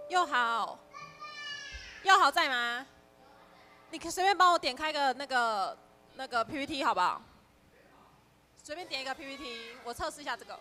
佑豪，佑豪在吗？你可随便帮我点开个那个 PPT 好不好？随便点一个 PPT，我测试一下这个。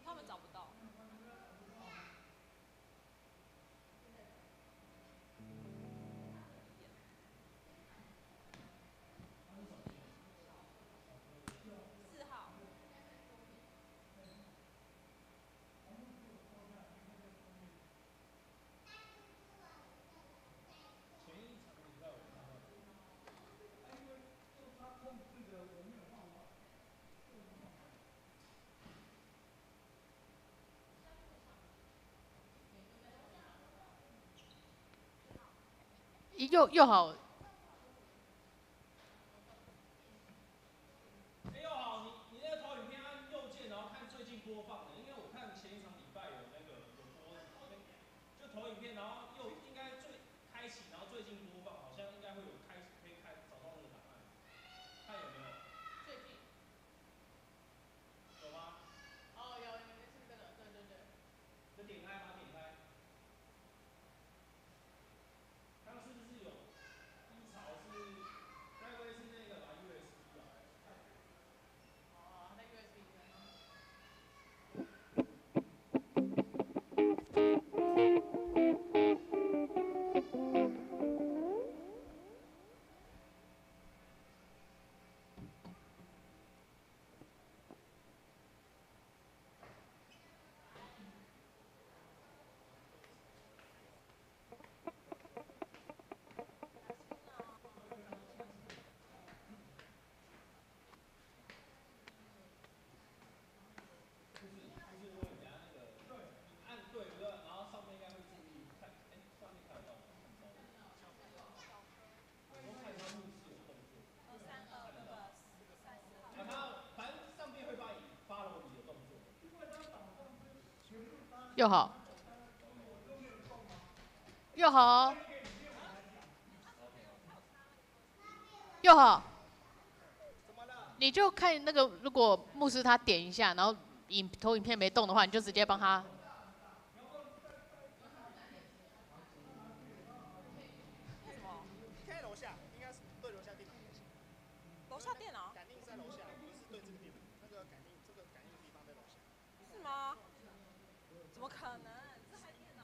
他们找不到。4号。又好。又好，你那个投影片按右键，然后看最近播放的，因为我看前一场礼拜有那个有播，就投影片，然后应该最开启，然后最近播放，好像应该会有开可以找到那个档案，看有没有？最近。有吗？哦，有是这个，对对对。就点开吗？点开。刚刚是不是有低潮是？该不会是那个吧 USB 吧？哦，那 USB 的。又好，又好，又好。你就看那个，如果牧师他点一下，然后投影片没动的话，你就直接帮他。开楼下，应该是对楼下电脑才行。楼下电脑？感应在楼下，不是对这个电脑。那个感应，这个感应地方在楼下。是吗？怎么可能？这台电脑。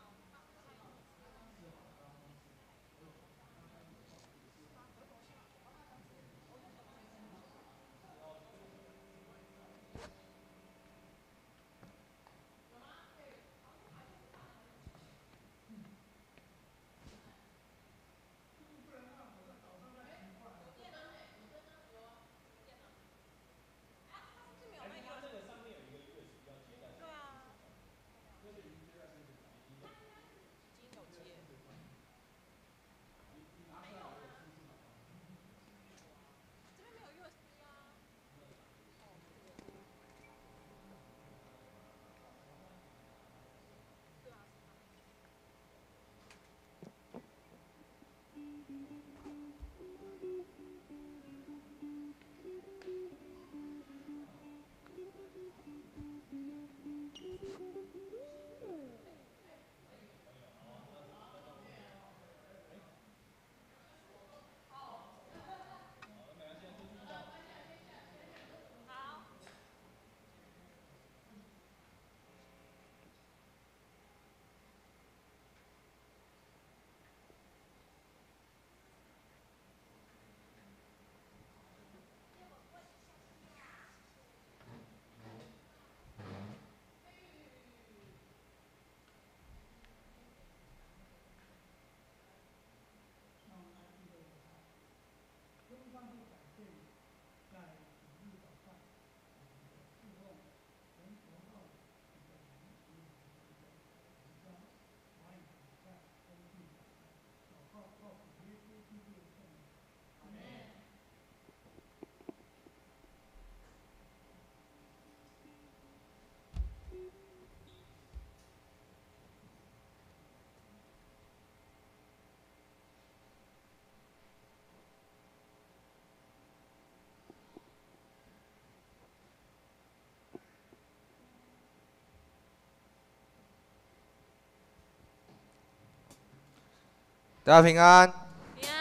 大家平安。平安。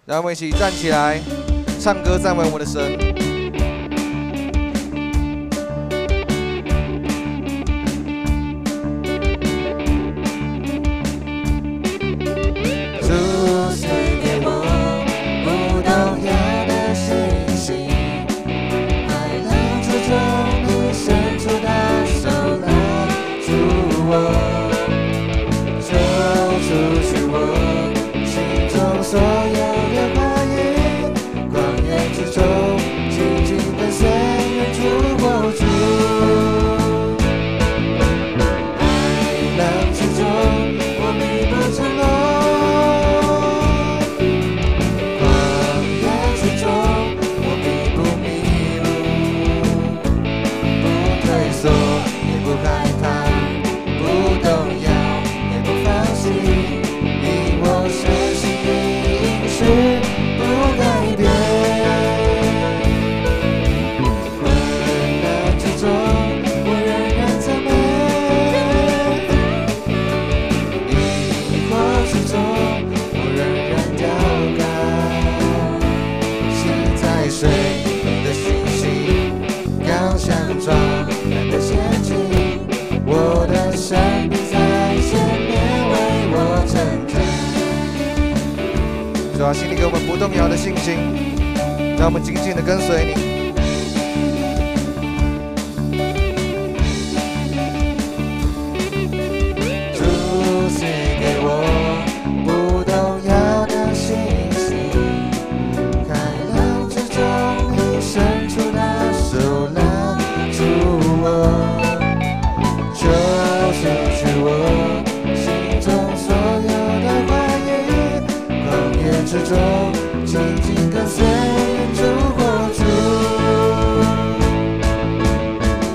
让我们一起站起来，唱歌赞美我们的神。主赐给我不动摇的信心，海浪之中你伸出的手拉住我。 出去我心中所有的话语，旷野之中紧紧跟随，远处握住。海浪之中，我迷不成龙；旷野之中，我必不迷路，不退缩，也不害怕，不动摇，也不放弃。 不改变，困难之中，我仍然赞美；疑惑之中，我仍然祷告。心在水，你的信心刚强壮胆的前进，我的生命在前面为我成长。 主啊，请你给我们不动摇的信心，让我们紧紧地跟随你。主赐给我不动摇的信心，海浪之中你伸出的手拉住我，救赎去我心中所有的怀疑。 之中，紧紧跟随，远处握住。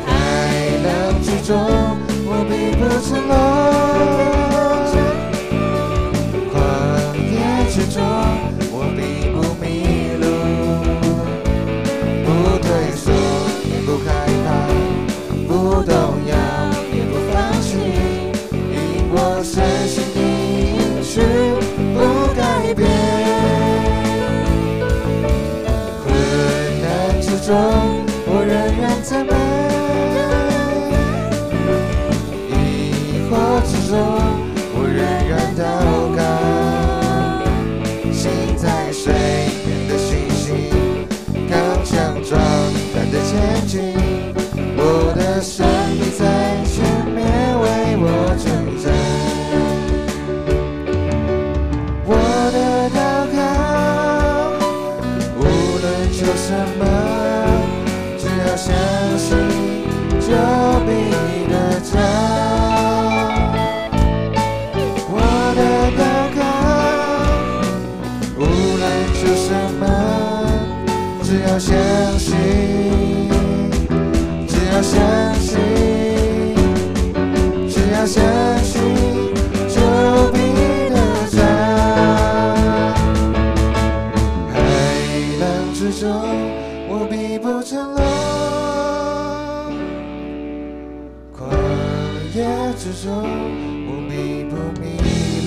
海浪之中，我必不成龙；旷野之中，我必不迷路，不退缩，也不害怕，不动摇，也不放弃，因我深信的应许不改变。 中，我仍然赞美；疑惑之中，我仍然祷告。心在水，面的信心，刚强壮胆的前进。我的生命在前面为我成长。我的祷告，无论求什么。 相信就必得着。我的祷告，无论求什么，只要相信，只要相信，只要相信，就必得着。海浪之中，我必不成龙。 之中，我必不迷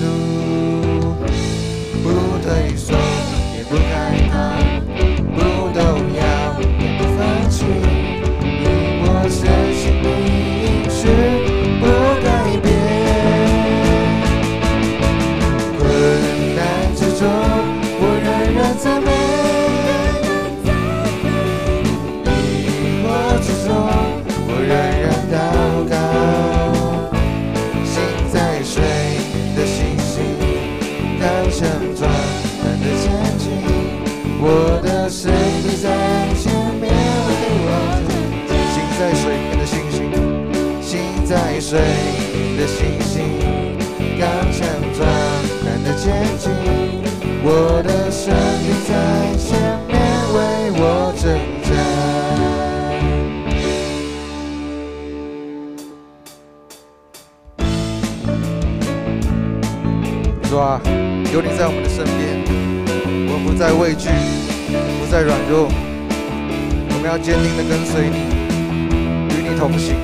路，不退缩，也不害怕，不动摇，也不放弃，因我深信的应许不改变。困难之中，我仍然赞美；疑惑之中，我仍然祷告。 强壮胆的前进，我的身体在前面为我成长。心在水面的信心，心在水面的信心，刚强壮胆的前进，我的生命在前面为我成长。主啊。 有你在我们的身边，我们不再畏惧，不再软弱，我们要坚定地跟随你，与你同行。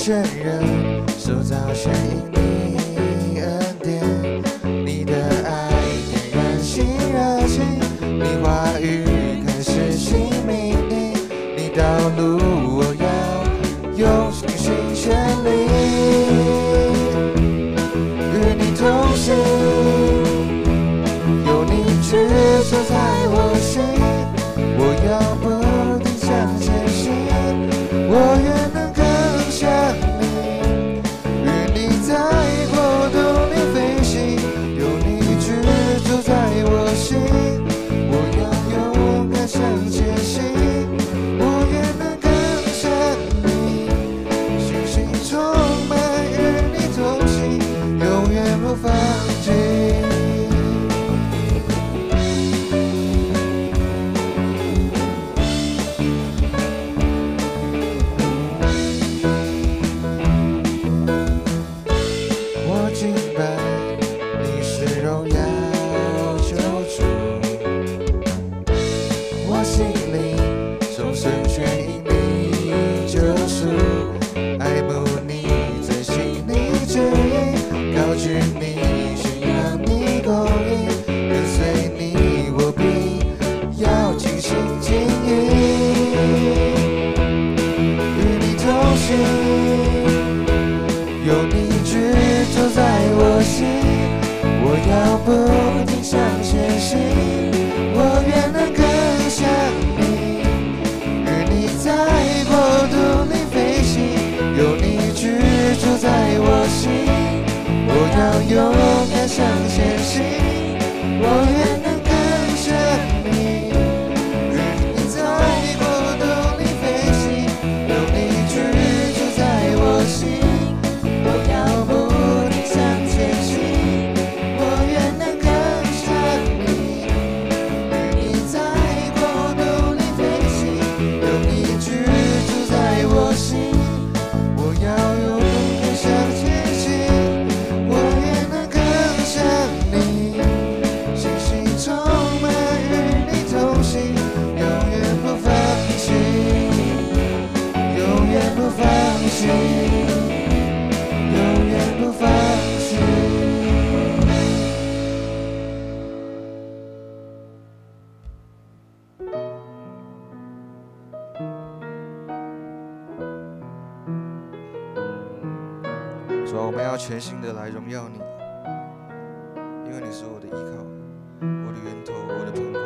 全人，手早先因你恩典，你的爱点燃心热情，你话语开始新命令，你道路我要用尽心全力，与你同行，有你居住在我心，我要不停向前行，我愿能更像你，与你在国度里飞行，有你居住在我心，我要勇敢向前行，我愿能更像你，信心充满与你同行，永远不放弃。我敬拜你是荣耀救主，我心里终身全因你救赎，爱慕你遵行你旨意，高举你宣扬你公义，跟随你我必要尽心尽意，与你同行，有你居住在我心，我要不停向前行，我愿能更像你，与你在国度里飞行，有你居住在我心，我要勇敢向前行，我愿能更像你，与你在国度里飞行，有你居住在我心，我要不停向前行，我愿能更像你，与你在国度里飞行，有你居住在我心，我要勇敢向前行，我愿能更像你，信心充满与你同行，永远不放弃，永远不放弃，永远不放弃。主啊，我们要全心的来荣耀你，因为你是我的依靠，我的源头，我的盼望。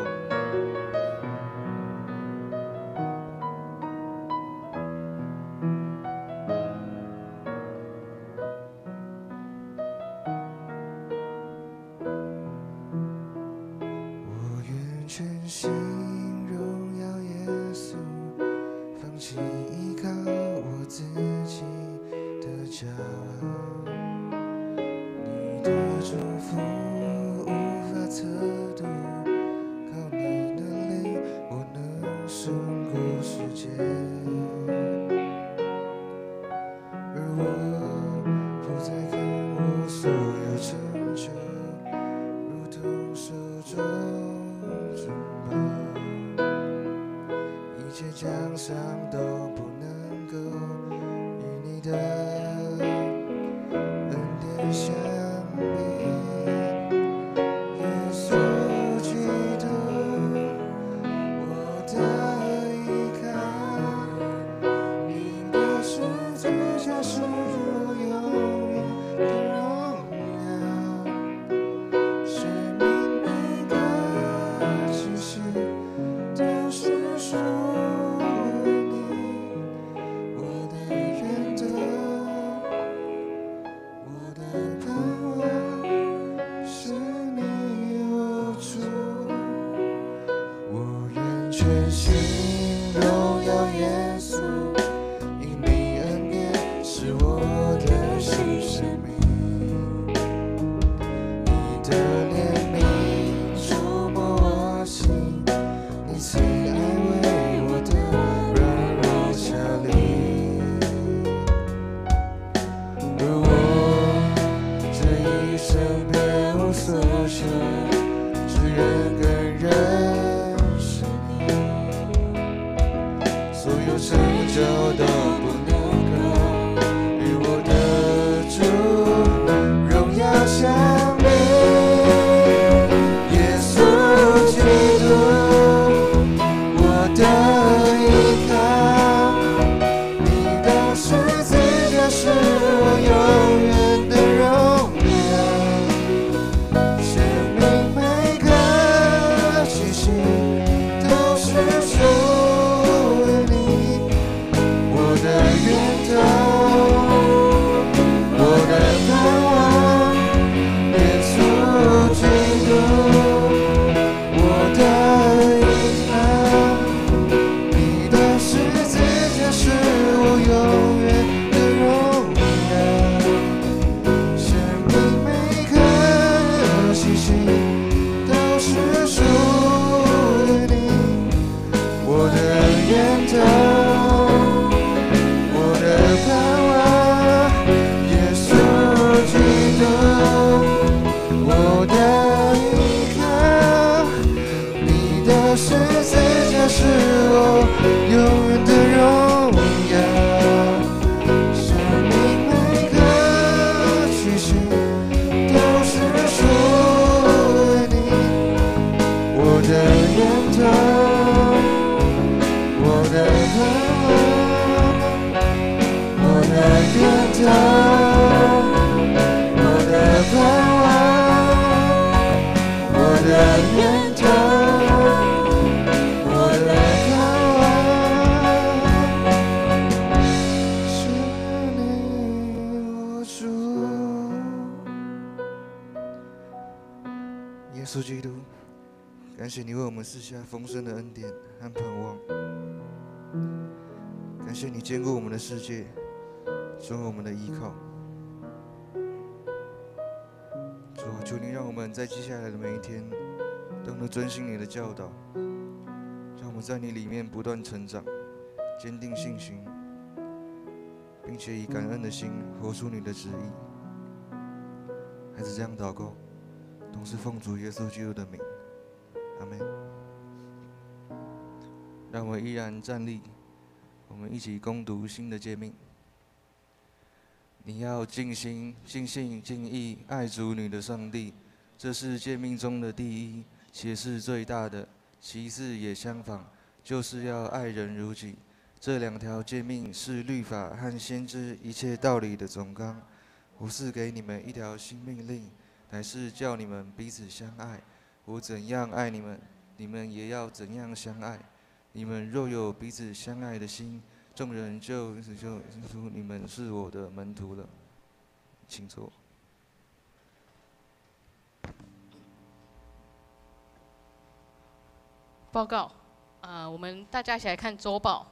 我愿全心荣耀耶稣，放弃依靠我自己的骄傲，你的祝福无法测度，靠你的灵，我能胜过世界，而我不再看我所有成就，如同手中珍宝，一切奖赏都不能够与你的恩典相比。耶稣基督，我的依靠，你的十字架输入永远的荣耀，生命每个气息都是属于你，我的源头。源头，我的盼望，我的源头，我的盼望，是你我主。耶稣基督，感谢你为我们赐下丰盛的恩典和盼望，感谢你坚固我们的世界，成为我们的依靠。主啊，求你让我们在接下来的每一天都能遵行你的教导，让我们在你里面不断成长，坚定信心，并且以感恩的心活出你的旨意。孩子这样祷告，都是奉主耶稣基督的名，阿们。让我们依然站立，我们一起攻读新的诫命。你要尽心、尽性、尽意爱主你的上帝，这是诫命中的第一，且是最大的。其次也相仿，就是要爱人如己。这两条诫命是律法和先知一切道理的总纲。我是给你们一条新命令，乃是叫你们彼此相爱。我怎样爱你们，你们也要怎样相爱。你们若有彼此相爱的心，众人就认出你们是我的门徒了。请坐。报告，我们大家一起来看周报。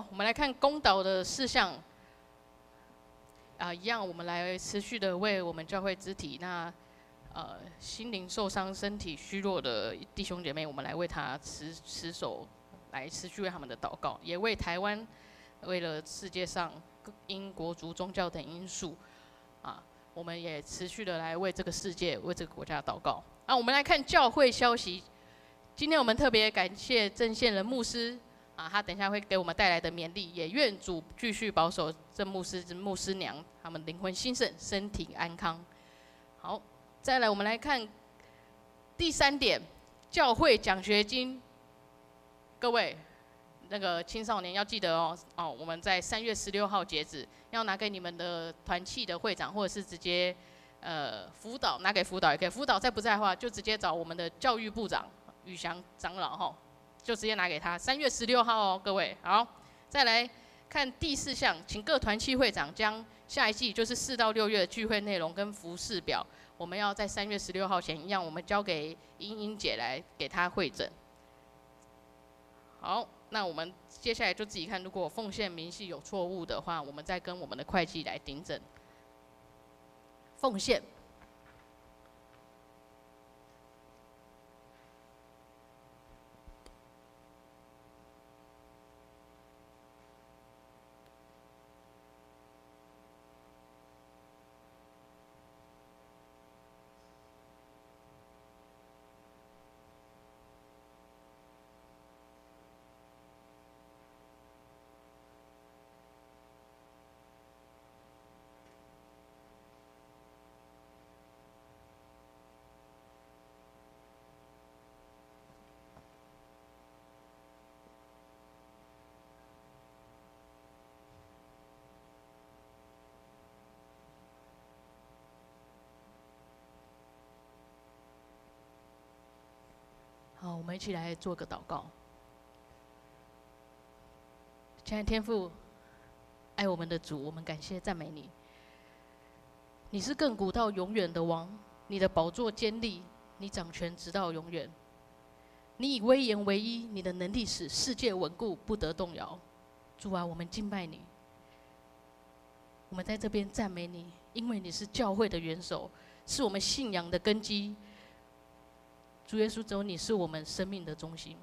我们来看公导的事项。一样，我们来持续的为我们教会肢体心灵受伤、身体虚弱的弟兄姐妹，我们来为他持守，来持续为他们的祷告，也为台湾，为了世界上因国族、宗教等因素，我们也持续的来为这个世界、为这个国家祷告。我们来看教会消息。今天我们特别感谢郑宪仁牧师，他等一下会给我们带来的勉励，也愿主继续保守郑牧师、牧师娘他们灵魂兴盛、身体安康。好。再来，我们来看第3点，教会奖学金。各位，那个青少年要记得哦，我们在3月16号截止，要拿给你们的团契的会长，或者是直接辅导，拿给辅导也可以。辅导再不在的话，就直接找我们的教育部长宇翔长老哈，就直接拿给他。3月16号哦，各位好。再来看第4项，请各团契会长将下一季就是4到6月的聚会内容跟服事表。我们要在3月16号前一样，我们交给英姐来给她会诊。好，那我们接下来就自己看，如果奉献明细有错误的话，我们再跟我们的会计来订正。奉献。好，我们一起来做个祷告。亲爱的天父，爱我们的主，我们感谢赞美你。你是亘古到永远的王，你的宝座坚立，你掌权直到永远。你以威严为依，你的能力使世界稳固，不得动摇。主啊，我们敬拜你，我们在这边赞美你，因为你是教会的元首，是我们信仰的根基。主耶稣，只有你是我们生命的中心。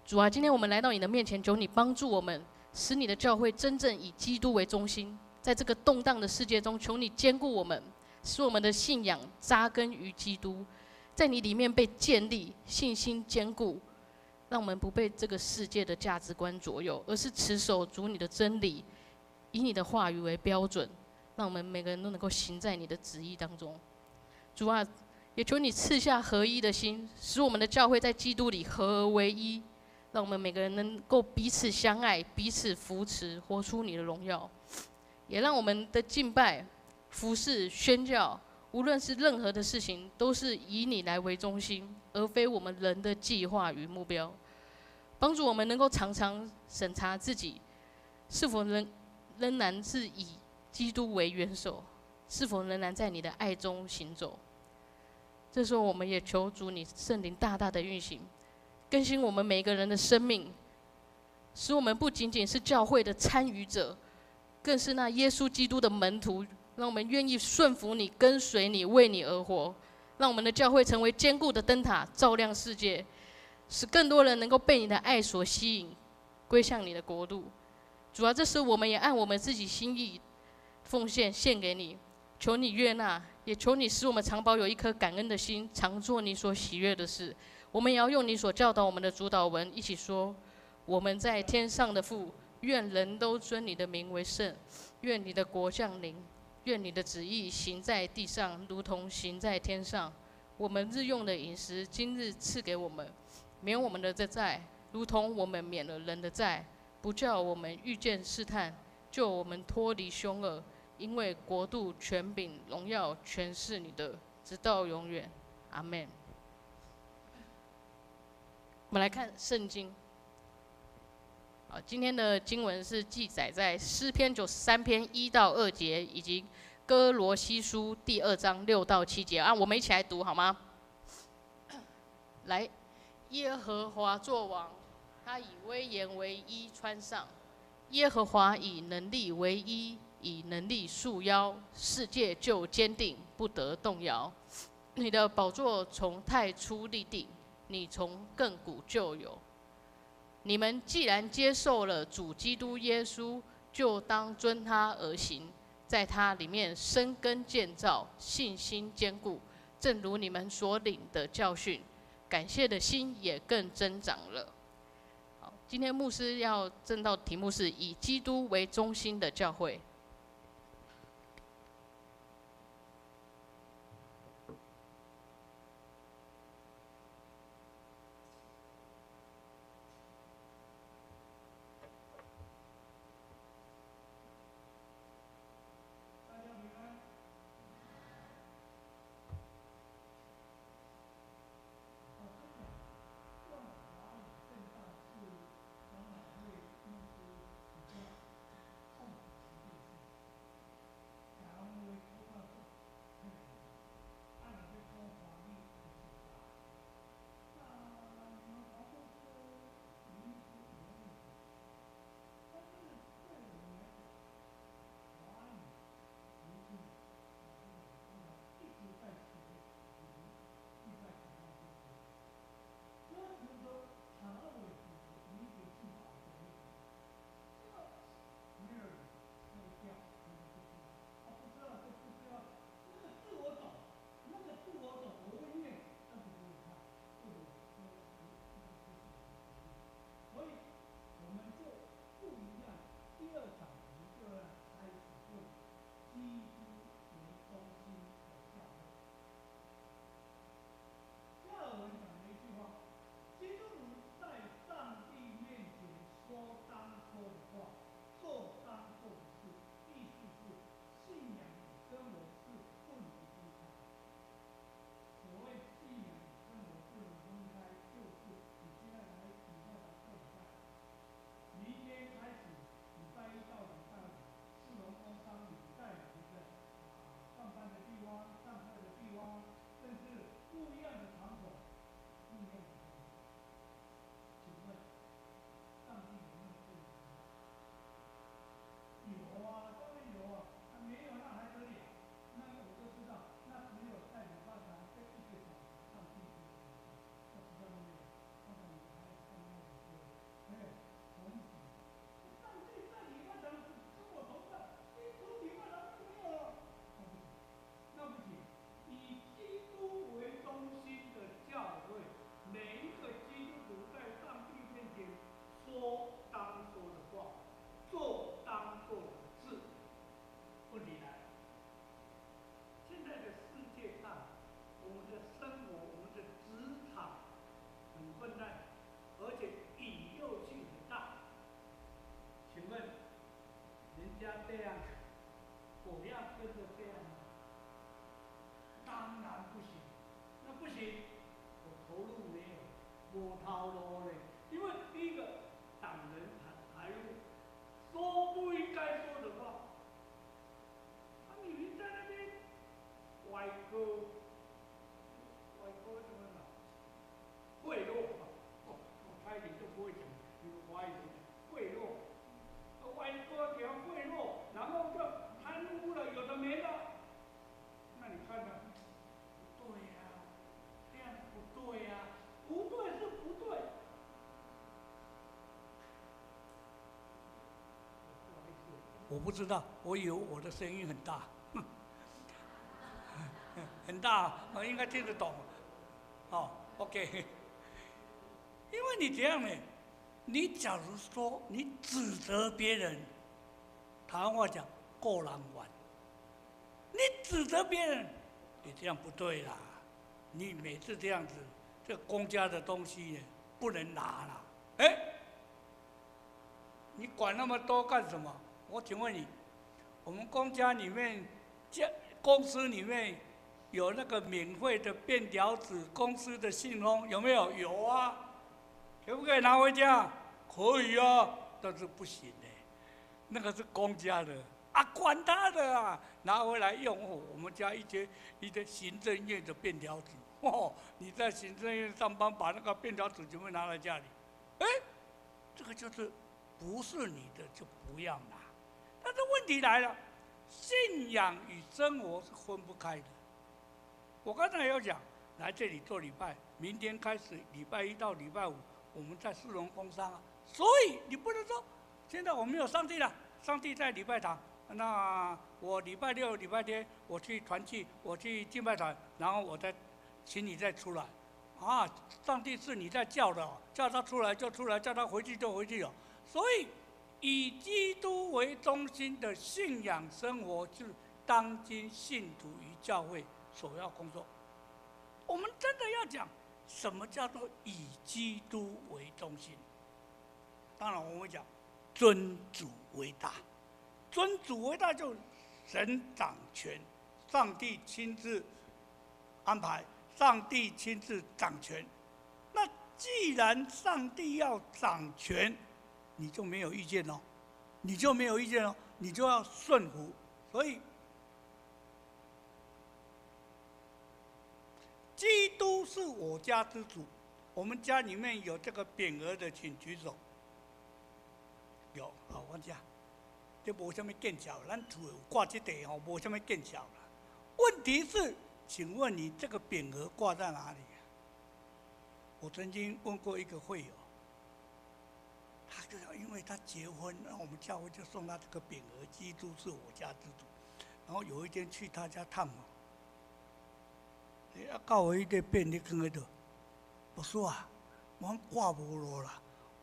主啊，今天我们来到你的面前，求你帮助我们，使你的教会真正以基督为中心。在这个动荡的世界中，求你坚固我们，使我们的信仰扎根于基督，在你里面被建立，信心坚固，让我们不被这个世界的价值观左右，而是持守主你的真理，以你的话语为标准，让我们每个人都能够行在你的旨意当中。主啊，也求你赐下合一的心，使我们的教会在基督里合而为一，让我们每个人能够彼此相爱，彼此扶持，活出你的荣耀。也让我们的敬拜、服事、宣教，无论是任何的事情，都是以你来为中心，而非我们人的计划与目标。帮助我们能够常常审查自己，是否仍然是以基督为元首，是否仍然在你的爱中行走。这时候，我们也求主你圣灵大大的运行，更新我们每个人的生命，使我们不仅仅是教会的参与者，更是那耶稣基督的门徒。让我们愿意顺服你，跟随你，为你而活。让我们的教会成为坚固的灯塔，照亮世界，使更多人能够被你的爱所吸引，归向你的国度。主啊，这时我们也按我们自己心意奉献献给你，求你悦纳，也求你使我们常保有一颗感恩的心，常做你所喜悦的事。我们也要用你所教导我们的主导文一起说：我们在天上的父，愿人都尊你的名为圣，愿你的国降临，愿你的旨意行在地上，如同行在天上。我们日用的饮食，今日赐给我们，免我们的债，如同我们免了人的债，不叫我们遇见试探，救我们脱离凶恶。因为国度、权柄、荣耀，全是你的，直到永远。阿们。我们来看圣经。今天的经文是记载在诗篇93篇1到2节，以及哥罗西书第2章6到7节。我们一起来读好吗？来，耶和华作王，他以威严为衣穿上；耶和华以能力为衣，以能力束腰，世界就坚定，不得动摇。你的宝座从太初立定，你从亘古就有。你们既然接受了主基督耶稣，就当遵他而行，在他里面生根建造，信心坚固，正如你们所领的教训，感谢的心也更增长了。好，今天牧师要正道的题目是以基督为中心的教会。无头路嘞。因为第一个，党人财务说不应该说的话，你们在那边歪歌什么的，贿赂我差一点就不会讲华语，贿赂，歪歌给他贿赂，然后就贪污了，有的没的，那你看看，不对呀，这样不对呀，不对是不对。我不知道，我以为我的声音很大，很大，我应该听得懂。哦 ，OK。因为你这样呢，你假如说你指责别人，台湾话讲“过人玩”，你指责别人，你这样不对啦。你每次这样子，这公家的东西呢不能拿啦。哎，你管那么多干什么？我请问你，我们公家里面，公司里面有那个免费的便条纸、公司的信封，有没有？有啊，可不可以拿回家？可以啊，但是不行哎，那个是公家的啊，管他的啊，拿回来用哦。我们家一些行政院的便条纸哦，你在行政院上班，把那个便条纸全部拿来家里，哎，这个就是不是你的就不要拿。但是问题来了，信仰与生活是分不开的。我刚才有讲，来这里做礼拜，明天开始礼拜一到礼拜五，我们在四龙工商啊。所以你不能说，现在我们有上帝了，上帝在礼拜堂，那我礼拜六、礼拜天我去团契，我去敬拜团，然后我再请你再出来。啊，上帝是你在叫的，叫他出来就出来，叫他回去就回去了。所以，以基督为中心的信仰生活，是当今信徒与教会首要工作。我们真的要讲什么叫做以基督为中心？当然，我们会讲尊主为大，尊主为大就神掌权，上帝亲自安排，上帝亲自掌权。那既然上帝要掌权，你就没有意见哦，你就没有意见哦，你就要顺服。所以，基督是我家之主。我们家里面有这个匾额的，请举手。有，好，我家，这无什么见效，咱厝有挂这个吼，无什么见效啦。问题是，请问你这个匾额挂在哪里？我曾经问过一个会友。他就因为他结婚，然后我们教会就送他这个匾额，基督是我家之主。然后有一天去他家探访，你要到我一个匾，你看得到？我说啊，我挂不落了，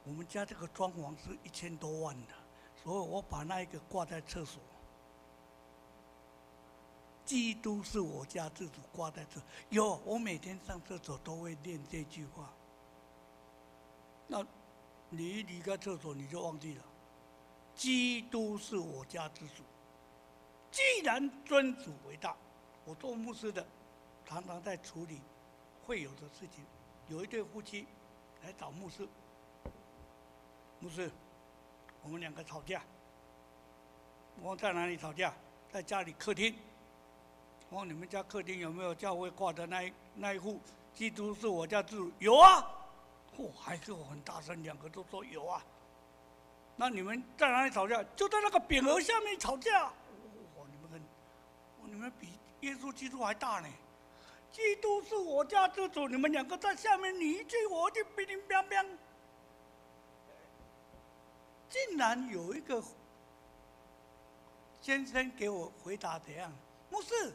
我们家这个装潢是1000多万的，所以我把那一个挂在厕所。基督是我家之主，挂在这。有，我每天上厕所都会念这句话。那你一离开厕所，你就忘记了。基督是我家之主。既然尊主为大，我做牧师的，常常在处理会有的事情。有一对夫妻来找牧师，牧师，我们2个吵架。我在哪里吵架？在家里客厅。我说你们家客厅有没有教会挂的那一户？基督是我家之主，有啊。还是我很大声，2个都说有啊。那你们在哪里吵架？就在那个匾额下面吵架。你们比耶稣基督还大呢。基督是我家之主，你们2个在下面，你一句我一句，乒乒乓乓。竟然有一个先生给我回答怎样？牧师，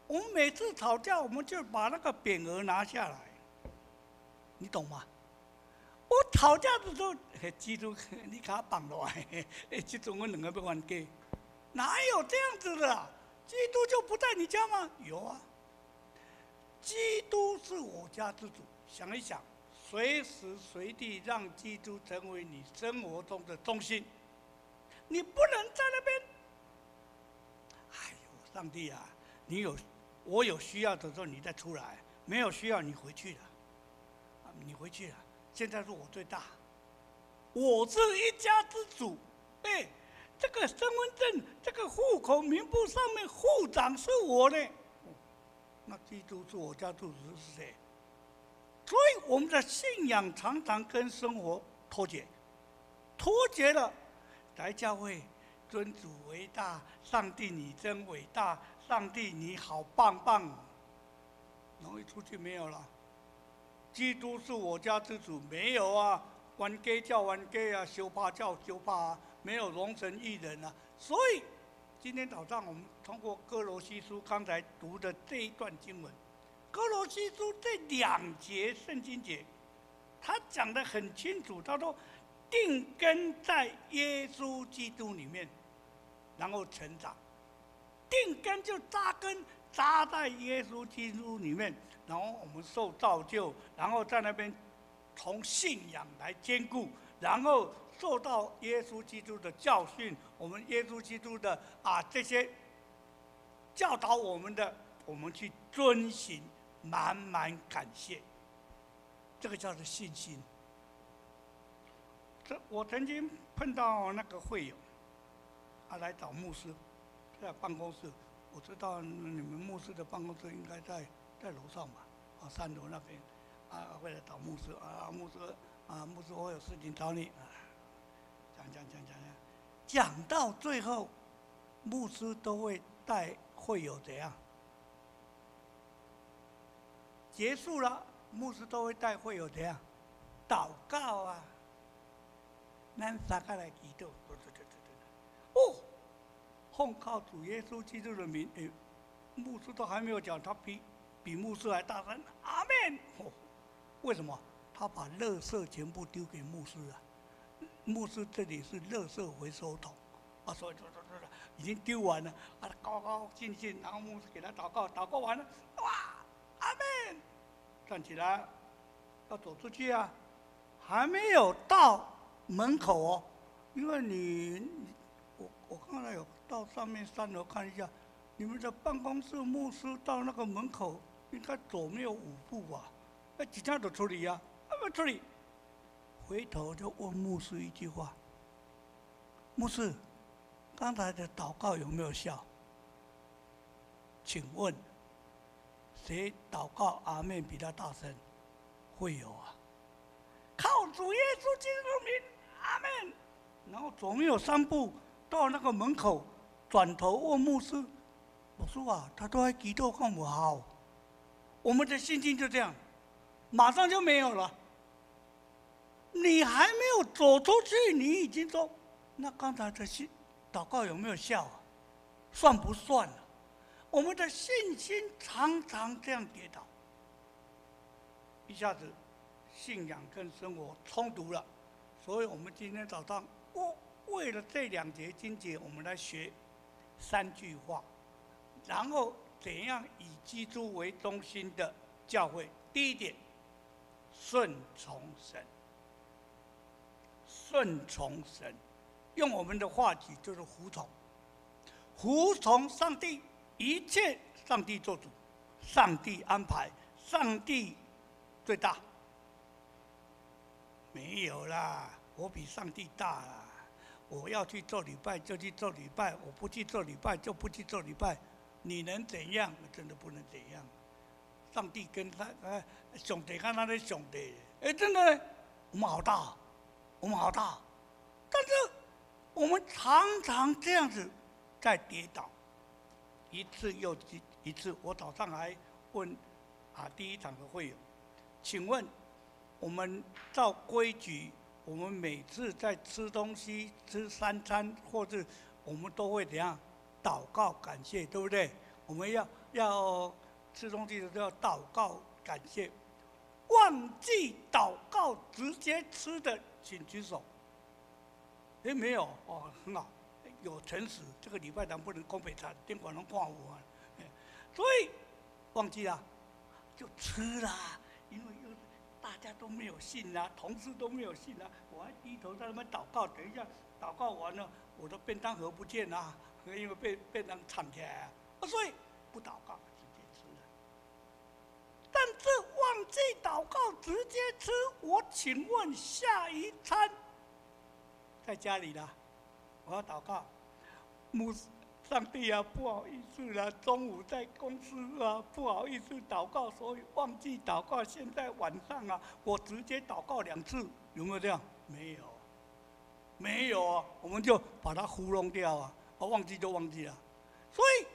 我们每次吵架，我们就把那个匾额拿下来，你懂吗？我吵架的时候，基督你给他绑落来，这种我2个要冤家，哪有这样子的啊？基督就不在你家吗？有啊。基督是我家之主，想一想，随时随地让基督成为你生活中的中心。你不能在那边，哎呦，上帝啊，我有需要的时候你再出来，没有需要你回去了，你回去了。现在是我最大，我是一家之主。哎，这个身份证、这个户口名簿上面户长是我呢。那基督是我家之主是谁？所以我们的信仰常常跟生活脱节，脱节了，来教会尊主为大，上帝你真伟大，上帝你好棒棒，然后一出去没有了。基督是我家之主，没有啊，玩 gay 叫玩 gay 啊，修怕叫修怕啊，没有容神一人啊。所以今天早上我们通过哥罗西书刚才读的这一段经文，哥罗西书这2节圣经节，他讲得很清楚，他说定根在耶稣基督里面，然后成长。定根就扎根，扎在耶稣基督里面，然后我们受造就，然后在那边从信仰来坚固，然后受到耶稣基督的教训，我们耶稣基督的这些教导我们的，我们去遵行，满满感谢，这个叫做信心。我曾经碰到那个会友，来找牧师，在办公室。我知道你们牧师的办公室应该在楼上吧，3楼那边，会来找牧师，牧师我有事情找你，讲到最后，牧师都会带会友怎样？结束了，牧师都会带会友怎样？祷告啊！咱三个来祈祷，哦，奉靠主耶稣基督的名，牧师都还没有讲，他比牧师还大声，阿门！哦，为什么？他把垃圾全部丢给牧师了。牧师这里是垃圾回收桶，所以已经丢完了，高高兴兴，然后牧师给他祷告，祷告完了，哇，阿门！站起来，要走出去啊，还没有到门口哦，因为我刚才有到上面3楼看一下，你们的办公室牧师到那个门口应该走没有5步吧？几家都处理呀，不处理，回头就问牧师一句话：牧师，刚才的祷告有没有效？请问，谁祷告阿门比他大声？会有啊。靠主耶稣基督的名，阿门。然后走没有3步，到那个门口，转头问牧师：老师啊，他都在祈祷干不好。我们的心境就这样，马上就没有了。你还没有走出去，你已经说，那刚才的祷告有没有效啊？算不算啊？我们的信心常常这样跌倒，一下子信仰跟生活冲突了。所以我们今天早上，为了这2节经节，我们来学3句话，然后怎样以基督为中心的教会。第一点，顺从神。顺从神，用我们的话语就是服从，服从上帝，一切上帝做主，上帝安排，上帝最大。没有啦，我比上帝大啦。我要去做礼拜就去做礼拜，我不去做礼拜就不去做礼拜。你能怎样？真的不能怎样。上帝跟他上帝跟他的上帝，真的，我们好大，我们好大。但是我们常常这样子在跌倒，一次又一次。我早上还问第一场的会友，请问我们照规矩，我们每次在吃东西、吃3餐，或者我们都会怎样祷告感谢，对不对？我们要吃东西的时候要祷告感谢。忘记祷告直接吃的，请举手。没有哦，很好，有诚实。这个礼拜堂不能公北餐，电管能挂我，所以忘记了就吃啦，因为大家都没有信啦，同事都没有信啦，我还低头在那边祷告。等一下祷告完了，我的便当盒不见啦，因为被便当藏起来所以不祷告直接吃了。但是忘记祷祷告直接吃。我请问下一餐在家里啦，我要祷告，上帝啊，不好意思啦，中午在公司啊，不好意思祷告，所以忘记祷告。现在晚上啊，我直接祷告2次，有没有这样？没有，没有啊，我们就把它糊弄掉啊，忘记就忘记了。所以，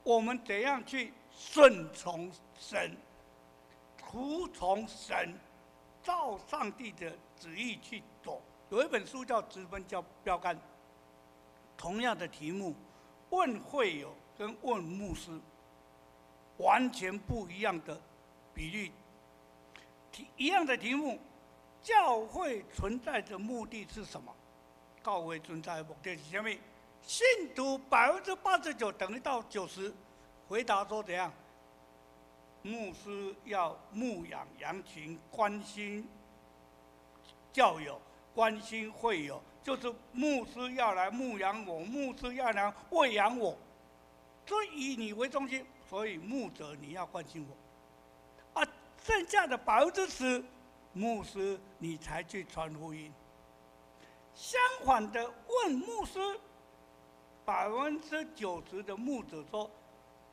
我们怎样去顺从神，服从神，照上帝的旨意去走？有一本书叫《直奔标杆》，同样的题目。问会友跟问牧师，完全不一样的比率，一样的题目，教会存在的目的是什么？教会存在的目的是什么？信徒89%等于到90%，回答说怎样？牧师要牧养羊群，关心教友，关心会友。就是牧师要来牧养我，牧师要来喂养我，所以以你为中心，所以牧者你要关心我，剩下的10%，牧师你才去传福音。相反的，问牧师，90%的牧者说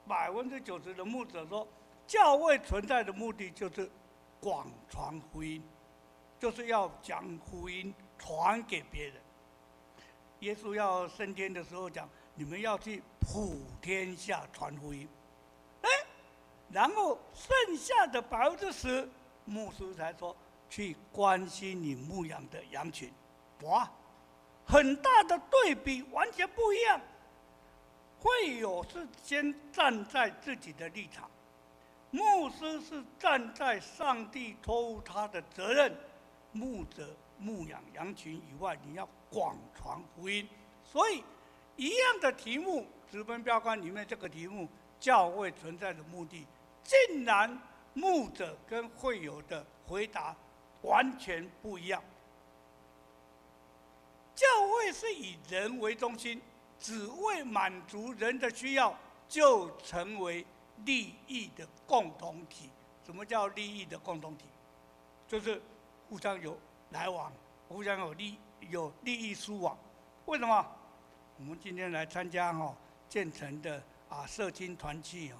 ，90%的牧者说，教会存在的目的就是广传福音，就是要将福音传给别人。耶稣要升天的时候讲，你们要去普天下传福音。然后剩下的10%，牧师才说去关心你牧养的羊群。哇，很大的对比，完全不一样。会友是先站在自己的立场，牧师是站在上帝托付他的责任，牧者牧养羊群以外，你要广传福音。所以，一样的题目，直奔标杆里面这个题目，教会存在的目的，竟然牧者跟会友的回答完全不一样。教会是以人为中心，只为满足人的需要，就成为利益的共同体。什么叫利益的共同体？就是互相有来往，互相有利益输往。为什么？我们今天来参加建成的社青团契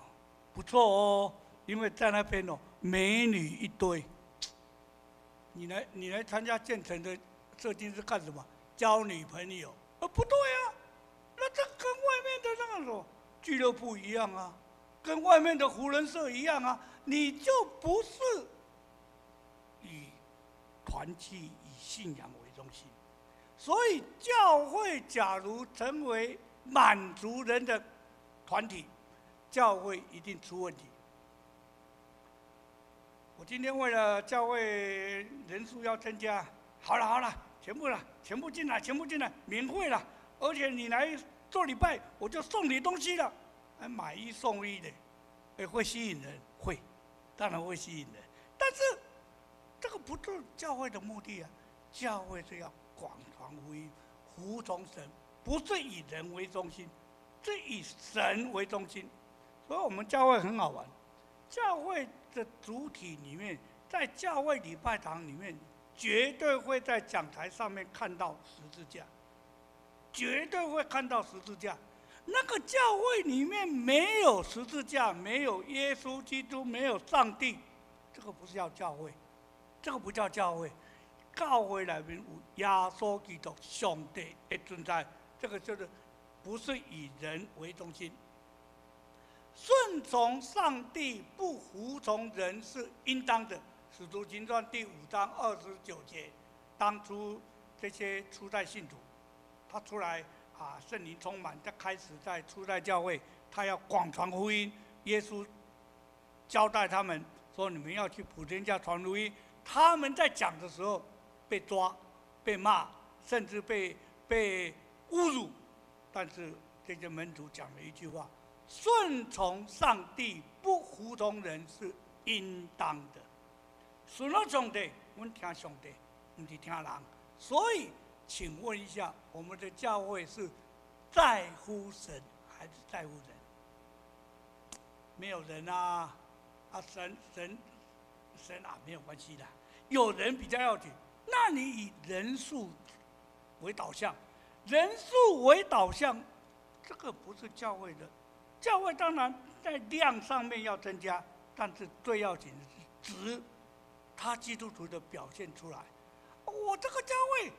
不错哦，因为在那边美女一堆。你来参加建成的社青是干什么？交女朋友？不对啊，那这跟外面的那种俱乐部一样啊，跟外面的胡人社一样啊，你就不是以团契以信仰为中心。所以教会假如成为满足人的团体，教会一定出问题。我今天为了教会人数要增加，好了，全部进来，免费了，而且你来做礼拜，我就送你东西了，还买1送1的，会吸引人，会，当然会吸引人。但是这个不是教会的目的啊，教会是要广传福音，服从神，不是以人为中心，是以神为中心。所以我们教会很好玩，教会的主体里面，在教会礼拜堂里面，绝对会在讲台上面看到十字架，绝对会看到十字架。那个教会里面没有十字架，没有耶稣基督，没有上帝，这个不是叫教会，这个不叫教会。教会里面有耶稣基督上帝的存在，这个就是不是以人为中心。顺从上帝，不服从人是应当的。《使徒行传》第5章29节，当初这些初代信徒，他出来圣灵充满，他开始在初代教会，他要广传福音。耶稣交代他们说：“你们要去普天下传福音。”他们在讲的时候被抓、被骂，甚至被侮辱。但是这些门徒讲了一句话：“顺从上帝，不服从人是应当的。”顺从上帝，我们听上帝，不是听人。所以，请问一下，我们的教会是在乎神还是在乎人？没有人啊！神神啊，没有关系的，有人比较要紧。那你以人数为导向，人数为导向，这个不是教会的。教会当然在量上面要增加，但是最要紧的是质，他基督徒的表现出来。我这个教会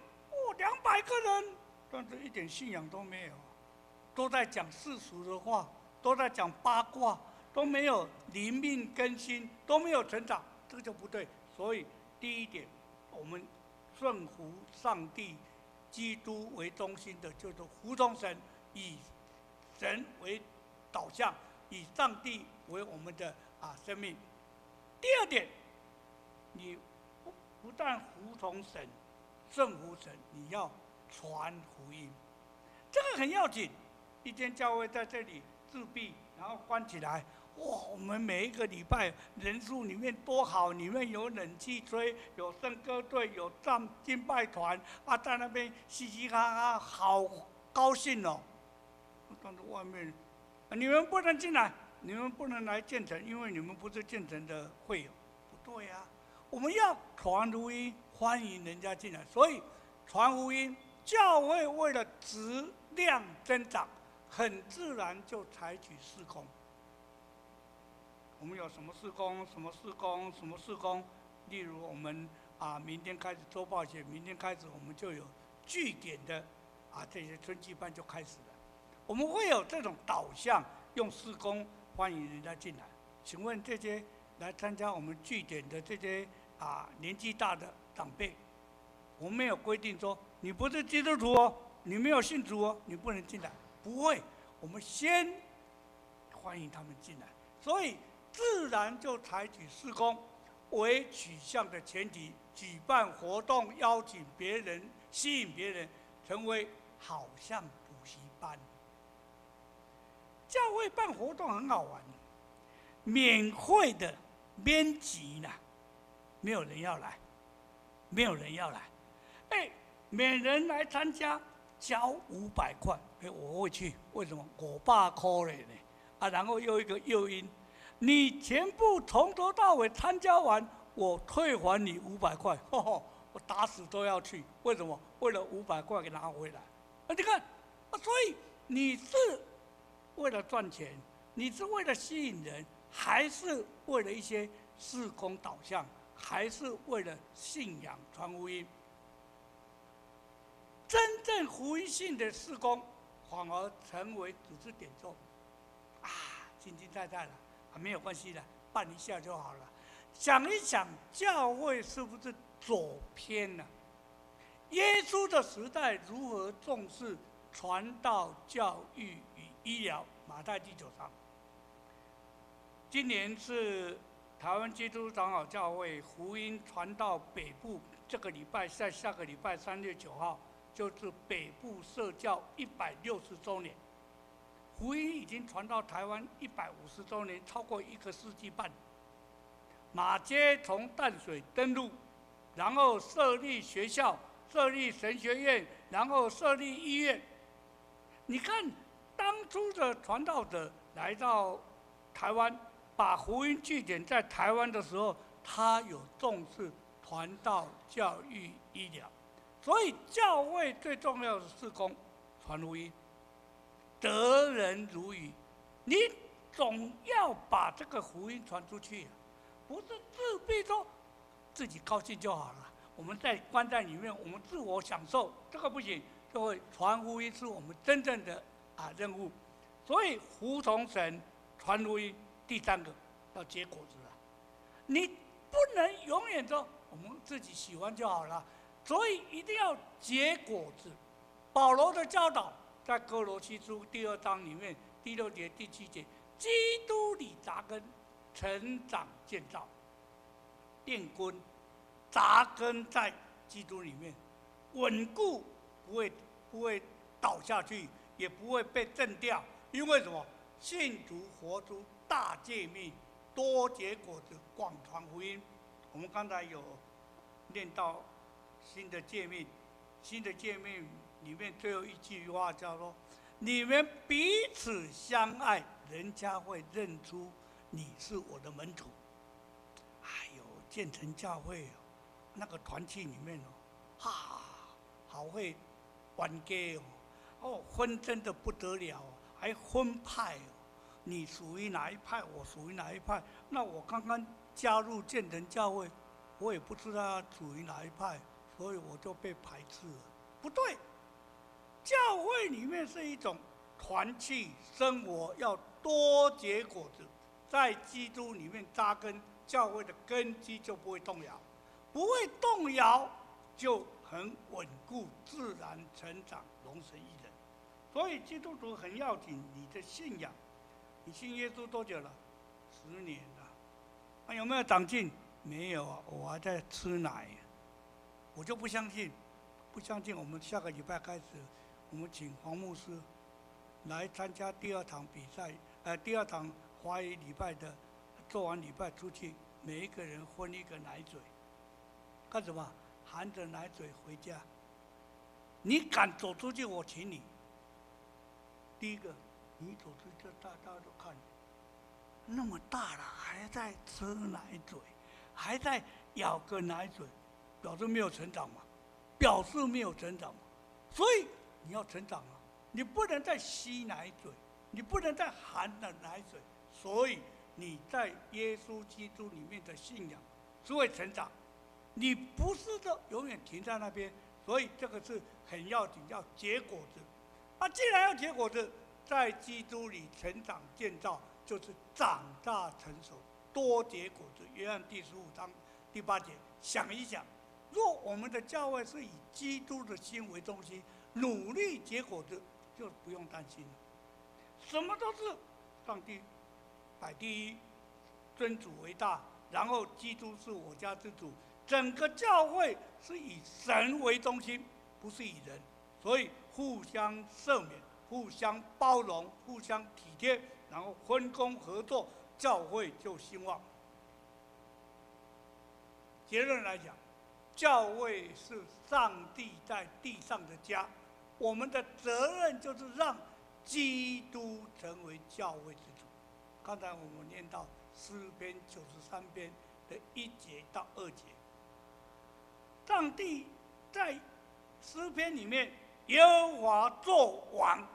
，200个人，但是一点信仰都没有，都在讲世俗的话，都在讲八卦，都没有灵命更新，都没有成长，这个就不对。所以第一点，我们顺服上帝、基督为中心的，就是服从神，以神为导向，以上帝为我们的生命。第二点，你不但服从神、顺服神，你要传福音，这个很要紧。一间教会在这里自闭，然后关起来，哇！我们每一个礼拜人数里面多好，里面有冷气吹，有圣歌队，有敬拜团在那边嘻嘻哈哈，好高兴哦。但是外面，你们不能进来，你们不能来建城，因为你们不是建城的会友，不对啊！我们要传福音，欢迎人家进来。所以传福音，教会为了质量增长，很自然就采取事工。我们有什么事工？什么事工？什么事工？例如我们明天开始周报写，明天开始我们就有据点的这些春季班就开始了。我们会有这种导向，用事工欢迎人家进来。请问这些来参加我们据点的这些年纪大的长辈，我们没有规定说你不是基督徒哦，你没有信主哦，你不能进来。不会，我们先欢迎他们进来。所以自然就采取事工为取向的前提，举办活动，邀请别人，吸引别人，成为好像补习班。教会办活动很好玩，免费的，免钱啦，没有人要来，没有人要来，免人来参加，交500块，我会去，为什么？500块呢？然后又一个诱因，你全部从头到尾参加完，我退还你500块，我打死都要去，为什么？为了500块给拿回来。你看，所以你是为了赚钱，你是为了吸引人，还是为了一些事工导向，还是为了信仰传福音？真正福音性的事工，反而成为组织点奏，心惊菜菜了，没有关系的，办一下就好了。想一想，教会是不是走偏了？耶稣的时代如何重视传道、教育与医疗？马太第9章。今年是台湾基督长老教会福音传到北部，这个礼拜在下个礼拜3月9号，就是北部设教160周年。福音已经传到台湾150周年，超过1个世纪半。马偕从淡水登陆，然后设立学校，设立神学院，然后设立医院。你看，当初的传道者来到台湾，把福音据点在台湾的时候，他有重视传道、教育、医疗。所以教会最重要的事工，传福音。得人如鱼，你总要把这个福音传出去，不是自闭说自己高兴就好了。我们在关在里面，我们自我享受，这个不行。就会传福音是我们真正的任务。所以服从神，传福音，第3个要结果子了。你不能永远说我们自己喜欢就好了，所以一定要结果子。保罗的教导在哥罗西书第2章里面第6节、第7节，基督里扎根，成长建造，炼根，扎根在基督里面，稳固，不会倒下去，也不会被震掉。因为什么？信徒活出大诫命，多结果子，广传福音。我们刚才有念到新的诫命，新的诫命里面最后一句话叫做：“你们彼此相爱，人家会认出你是我的门徒。”哎呦，建成教会哦，那个团契里面哦，好会玩 gay 哦，纷争的不得了，还分派哦，你属于哪一派，我属于哪一派。那我刚刚加入建成教会，我也不知道属于哪一派，所以我就被排斥了。不对，教会里面是一种团契生活，要多结果子，在基督里面扎根，教会的根基就不会动摇，不会动摇就很稳固，自然成长，荣神益人。所以基督徒很要紧你的信仰。你信耶稣多久了？10年了。有没有长进？没有啊，我还在吃奶。我就不相信，不相信。我们下个礼拜开始，我们请黄牧师来参加第2场比赛，第2场华语礼拜的，做完礼拜出去，每一个人分一个奶嘴，干什么？含着奶嘴回家。你敢走出去，我请你。第一个，你走出去，大家都看你，那么大了还在吃奶嘴，还在咬个奶嘴，表示没有成长嘛？表示没有成长嘛？所以你要成长啊！你不能再吸奶嘴，你不能再含着奶嘴，所以你在耶稣基督里面的信仰是会成长。你不是的永远停在那边，所以这个是很要紧，要结果子。既然要结果子，在基督里成长建造，就是长大成熟，多结果子。约翰第15章第8节，想一想，若我们的教会是以基督的心为中心，努力结果子，就不用担心了。什么都是上帝摆第一，尊主为大，然后基督是我家之主。整个教会是以神为中心，不是以人，所以互相赦免、互相包容、互相体贴，然后分工合作，教会就兴旺。结论来讲，教会是上帝在地上的家，我们的责任就是让基督成为教会之主。刚才我们念到诗篇93篇的1节到2节。上帝在诗篇里面，耶和华作王，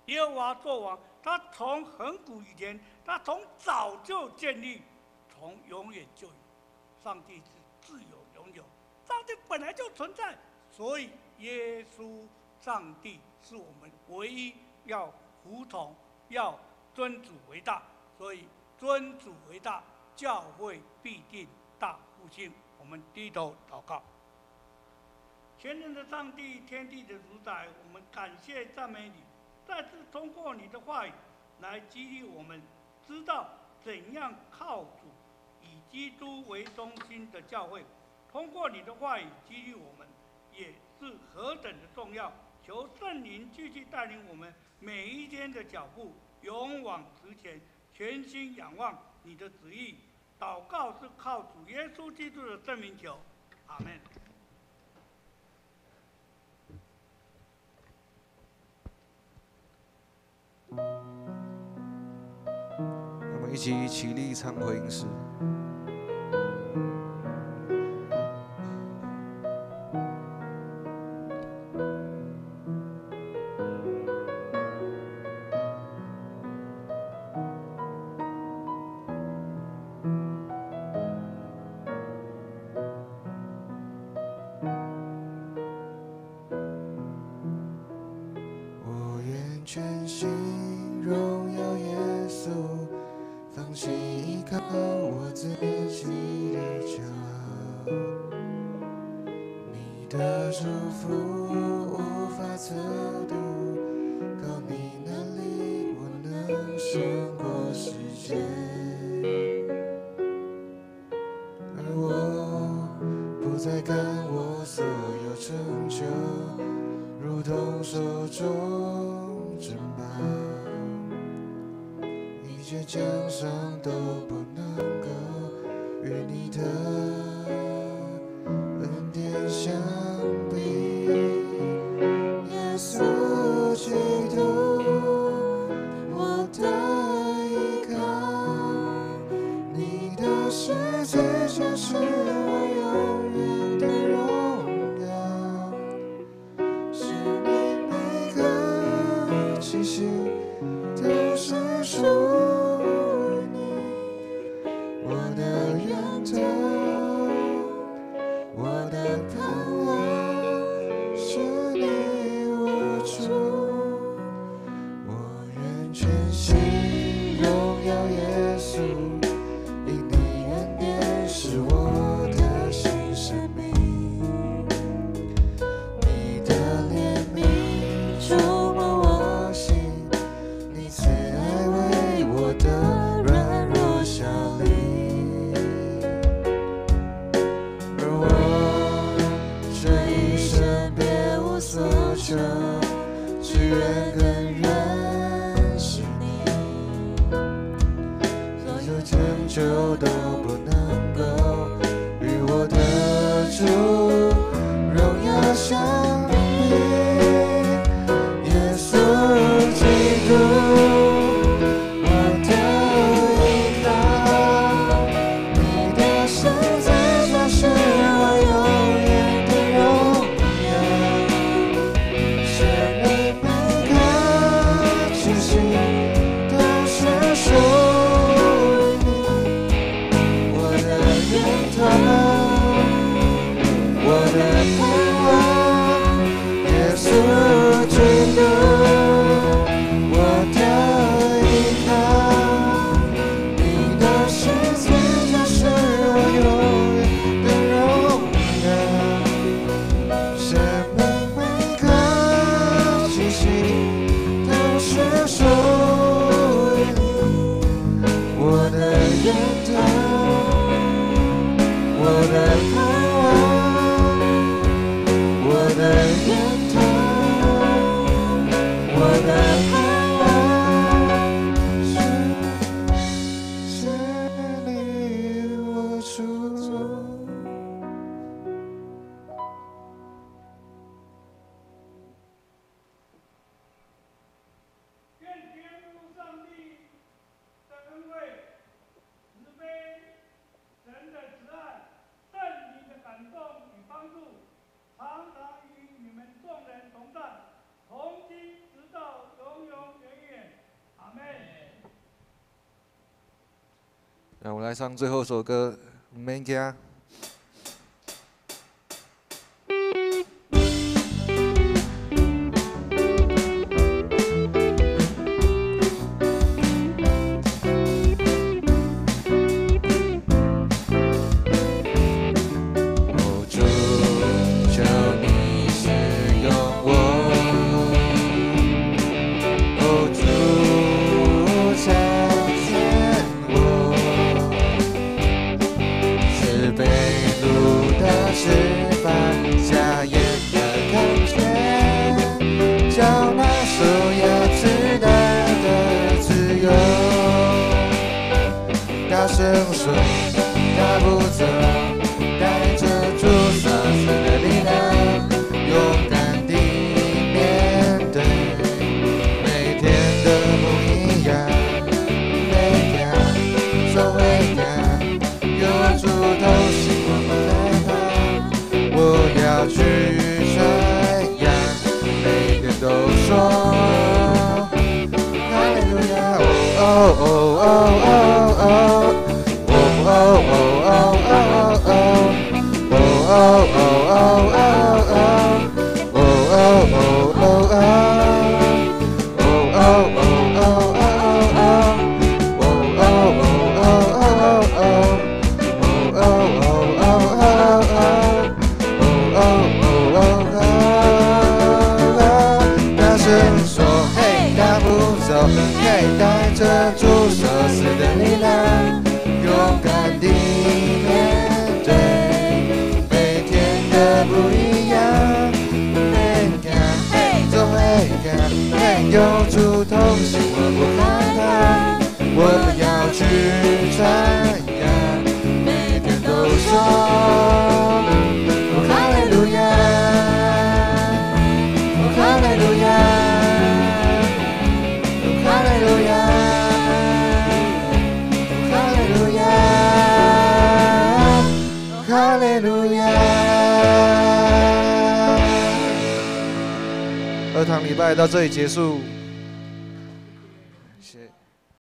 耶和华作王，他从亘古以前，他从早就建立，从永远就有。上帝是自有永有，上帝本来就存在，所以耶稣上帝是我们唯一要服从、要尊主为大，所以尊主为大，教会必定大复兴。我们低头祷告。全能的上帝，天地的主宰，我们感谢赞美你，再次通过你的话语来激励我们，知道怎样靠主以基督为中心的教会。通过你的话语激励我们，也是何等的重要。求圣灵继续带领我们每一天的脚步，勇往直前，全心仰望你的旨意。祷告是靠主耶稣基督的圣名求，阿们。我们一起起立唱回应诗。我愿全心荣耀耶稣，放弃依靠我自己的骄傲。你的祝福无法测度，靠你能力我能胜过世界。而我不再看我所有成就，如同手中珍宝，一切奖赏都不能够与你的恩典相比。耶稣基督，我的依靠，你的十字架是求，只愿更认识你，所有拯救都不能够与我的主荣耀相比。耶稣基督。 让我们来唱最后一首歌《免惊》。2堂礼拜到这里结束，谢谢。